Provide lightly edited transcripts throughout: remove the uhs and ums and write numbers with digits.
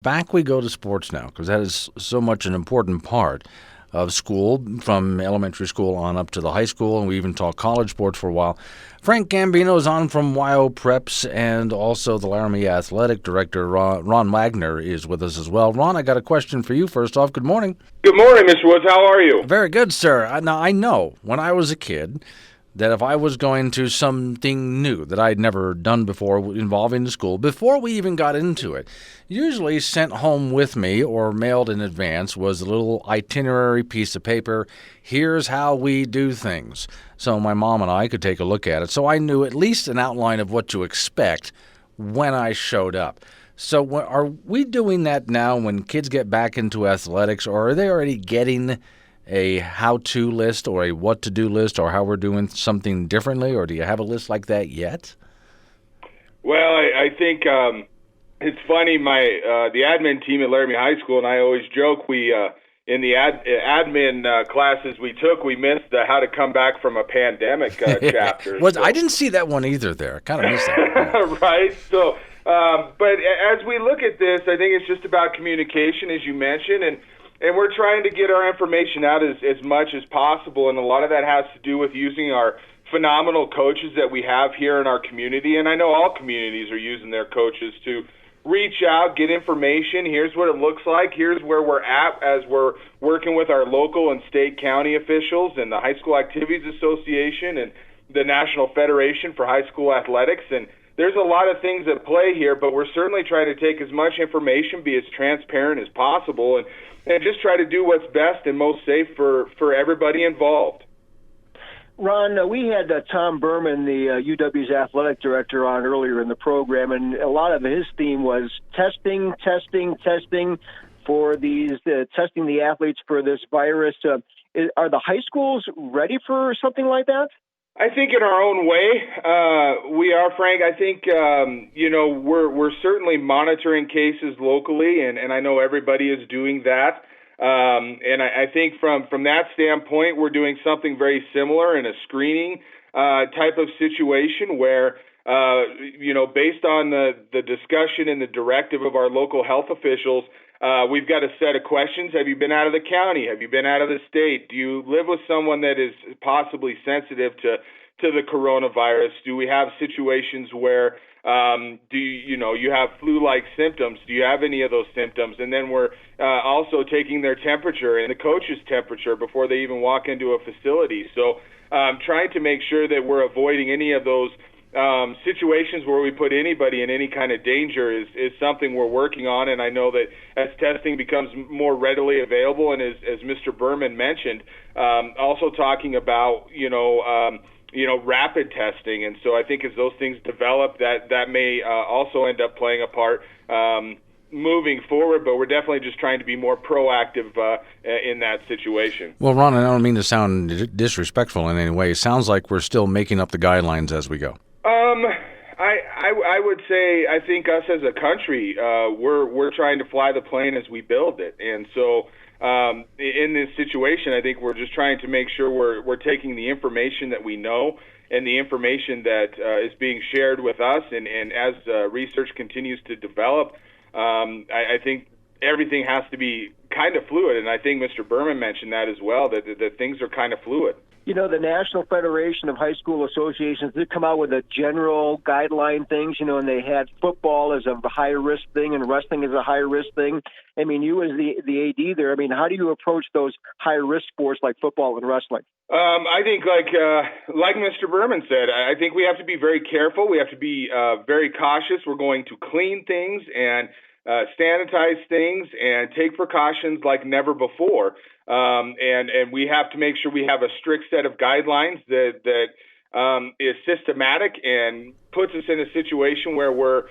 back we go to sports now, because that is so much an important part of school, from elementary school on up to the high school, and we even talked college sports for a while. Frank Gambino is on from WyoPreps, and also the Laramie Athletic Director, Ron Wagner, is with us as well. Ron, I got a question for you first off. Good morning. Good morning, Mr. Woods. How are you? Very good, sir. Now, I know when I was a kid that if I was going to something new that I'd never done before involving the school, before we even got into it, usually sent home with me or mailed in advance was a little itinerary piece of paper. Here's how we do things. So my mom and I could take a look at it. So I knew at least an outline of what to expect when I showed up. So are we doing that now when kids get back into athletics, or are they already getting a how-to list or a what-to-do list, or how we're doing something differently, or do you have a list like that yet? Well, I think it's funny. The admin team at Laramie High School and I always joke we in the admin classes we took, we missed the how to come back from a pandemic chapter. I didn't see that one either there. Kind of missed that. Right. So, but as we look at this, I think it's just about communication, as you mentioned, and we're trying to get our information out as much as possible, and a lot of that has to do with using our phenomenal coaches that we have here in our community, and I know all communities are using their coaches to reach out, get information. Here's what it looks like. Here's where we're at as we're working with our local and state county officials and the High School Activities Association and the National Federation for High School Athletics, and there's a lot of things at play here, but we're certainly trying to take as much information, be as transparent as possible, and just try to do what's best and most safe for everybody involved. Ron, we had Tom Berman, the UW's athletic director, on earlier in the program, and a lot of his theme was testing for testing the athletes for this virus. Are the high schools ready for something like that? I think in our own way, we are, Frank. I think, we're certainly monitoring cases locally, and I know everybody is doing that. And I think from that standpoint, we're doing something very similar in a screening type of situation where, based on the discussion and the directive of our local health officials, we've got a set of questions. Have you been out of the county? Have you been out of the state? Do you live with someone that is possibly sensitive to the coronavirus? Do we have situations where you have flu-like symptoms? Do you have any of those symptoms? And then we're also taking their temperature and the coach's temperature before they even walk into a facility. So trying to make sure that we're avoiding any of those situations where we put anybody in any kind of danger is something we're working on. And I know that as testing becomes more readily available, and as Mr. Berman mentioned, also talking about, rapid testing. And so I think as those things develop, that may also end up playing a part moving forward, but we're definitely just trying to be more proactive in that situation. Well, Ron, I don't mean to sound disrespectful in any way. It sounds like we're still making up the guidelines as we go. I would say I think us as a country, we're trying to fly the plane as we build it, and so in this situation, I think we're just trying to make sure we're taking the information that we know and the information that is being shared with us, and as research continues to develop, I think everything has to be kind of fluid, and I think Mr. Berman mentioned that as well, that things are kind of fluid. The National Federation of High School Associations did come out with a general guideline things, and they had football as a high-risk thing and wrestling as a high-risk thing. I mean, you as the AD there, how do you approach those high-risk sports like football and wrestling? I think like Mr. Berman said, I think we have to be very careful. We have to be very cautious. We're going to clean things and sanitize things and take precautions like never before. And we have to make sure we have a strict set of guidelines that is systematic and puts us in a situation where we're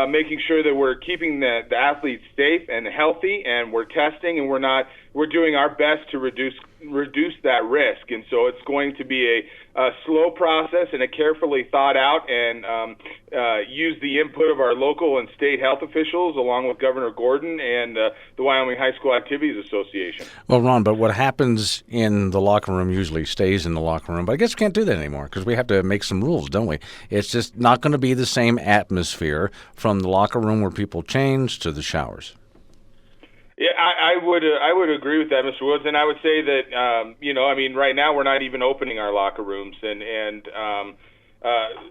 making sure that we're keeping the athletes safe and healthy, and we're testing, and we're doing our best to reduce that risk. And so it's going to be a slow process and a carefully thought out, and use the input of our local and state health officials along with Governor Gordon and the Wyoming High School Activities Association. Well, Ron, but what happens in the locker room usually stays in the locker room. But I guess we can't do that anymore because we have to make some rules, don't we? It's just not going to be the same atmosphere from the locker room where people change to the showers. Yeah, I would agree with that, Mr. Woods, and I would say that right now we're not even opening our locker rooms, and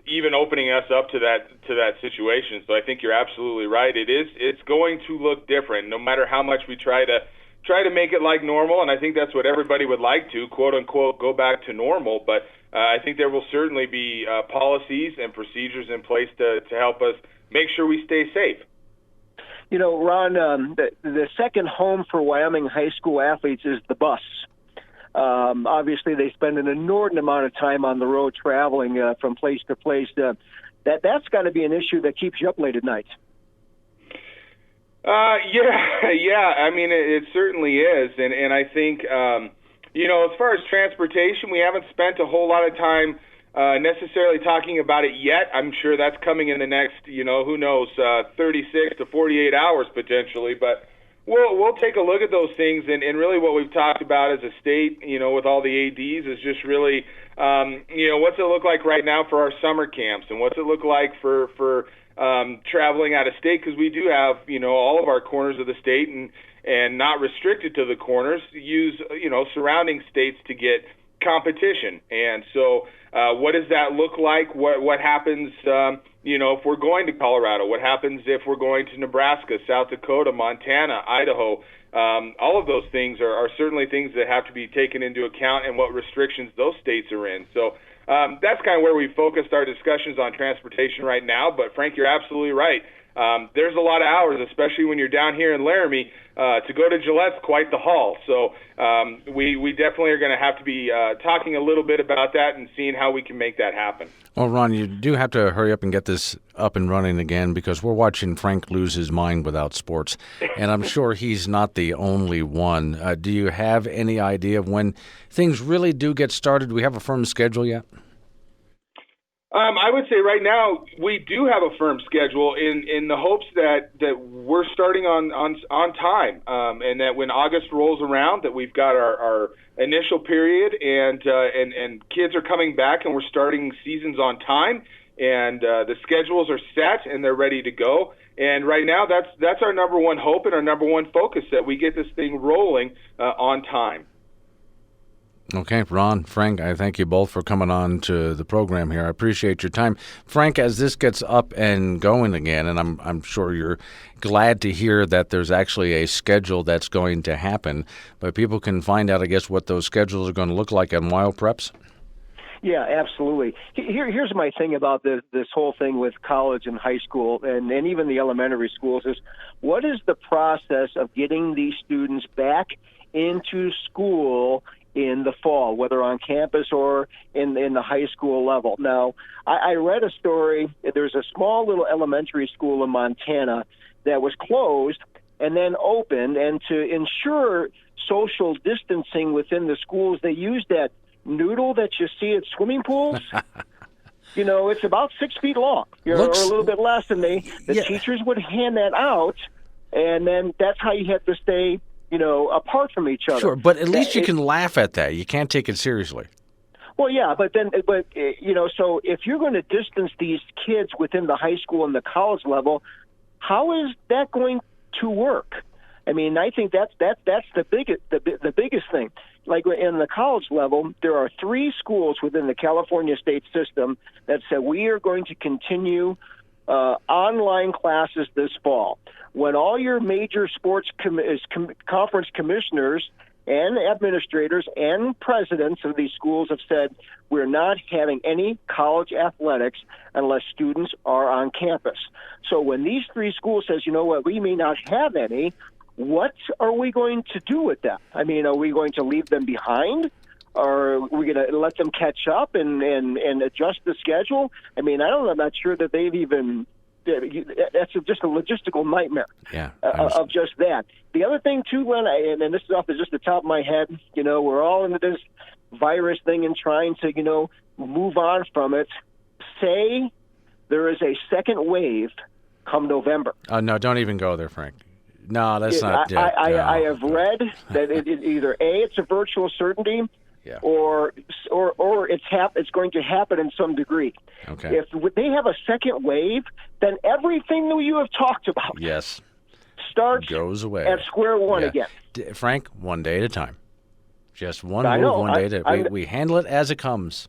even opening us up to that situation. So I think you're absolutely right. It's going to look different, no matter how much we try to make it like normal, and I think that's what everybody would like to, quote unquote, go back to normal. But I think there will certainly be policies and procedures in place to help us make sure we stay safe. Ron, the second home for Wyoming high school athletes is the bus. Obviously, they spend an inordinate amount of time on the road traveling from place to place. That's got to be an issue that keeps you up late at night. Yeah. I mean, it certainly is, and I think as far as transportation, we haven't spent a whole lot of time necessarily talking about it yet. I'm sure that's coming in the next, 36 to 48 hours potentially. But we'll take a look at those things. And really what we've talked about as a state, with all the ADs is just really, what's it look like right now for our summer camps, and what's it look like for traveling out of state, because we do have, all of our corners of the state and not restricted to the corners, use, surrounding states to get competition. And so what does that look like? What happens, if we're going to Colorado? What happens if we're going to Nebraska, South Dakota, Montana, Idaho? All of those things are certainly things that have to be taken into account, and what restrictions those states are in. So that's kind of where we focused our discussions on transportation right now. But Frank, you're absolutely right. There's a lot of hours, especially when you're down here in Laramie. To go to Gillette's quite the haul. So we definitely are going to have to be talking a little bit about that and seeing how we can make that happen. Well, Ron, you do have to hurry up and get this up and running again, because we're watching Frank lose his mind without sports, and I'm sure he's not the only one. Do you have any idea of when things really do get started? Do we have a firm schedule yet? I would say right now we do have a firm schedule in the hopes that we're starting on time, and that when August rolls around, that we've got our initial period and kids are coming back and we're starting seasons on time, and the schedules are set and they're ready to go. And right now that's our number one hope and our number one focus, that we get this thing rolling on time. Okay, Ron, Frank, I thank you both for coming on to the program here. I appreciate your time. Frank, as this gets up and going again, and I'm sure you're glad to hear that there's actually a schedule that's going to happen, but people can find out, I guess, what those schedules are going to look like on WyoPreps. Yeah, absolutely. Here's my thing about this whole thing with college and high school and even the elementary schools is, what is the process of getting these students back into school in the fall, whether on campus or in the high school level? Now, I read a story. There's a small little elementary school in Montana that was closed and then opened, and to ensure social distancing within the schools, they used that noodle that you see at swimming pools. It's about 6 feet long, or a little bit less, and the teachers would hand that out, and then that's how you had to stay apart from each other. Sure, but at least you can laugh at that. You can't take it seriously. Well, yeah, but so if you're going to distance these kids within the high school and the college level, how is that going to work? I mean, I think that's the biggest thing. Like in the college level, there are 3 schools within the California state system that said we are going to continue online classes this fall. When all your major sports conference commissioners and administrators and presidents of these schools have said we're not having any college athletics unless students are on campus. So when these 3 schools says, you know what, we may not have any, what are we going to do with that? I mean, are we going to leave them behind? Or are we going to let them catch up and adjust the schedule? I mean, I'm not sure that they've even – that's just a logistical nightmare of just that. The other thing, too, Glenn, and this is off just the top of my head, we're all into this virus thing and trying to, move on from it. Say there is a second wave come November. No, don't even go there, Frank. No, that's not. I have read that it either it's a virtual certainty, or it's going to happen in some degree. Okay. If they have a second wave, then everything that you have talked about starts goes away at square one again. Frank, one day at a time. Just one I move, know. one day at a time. We handle it as it comes.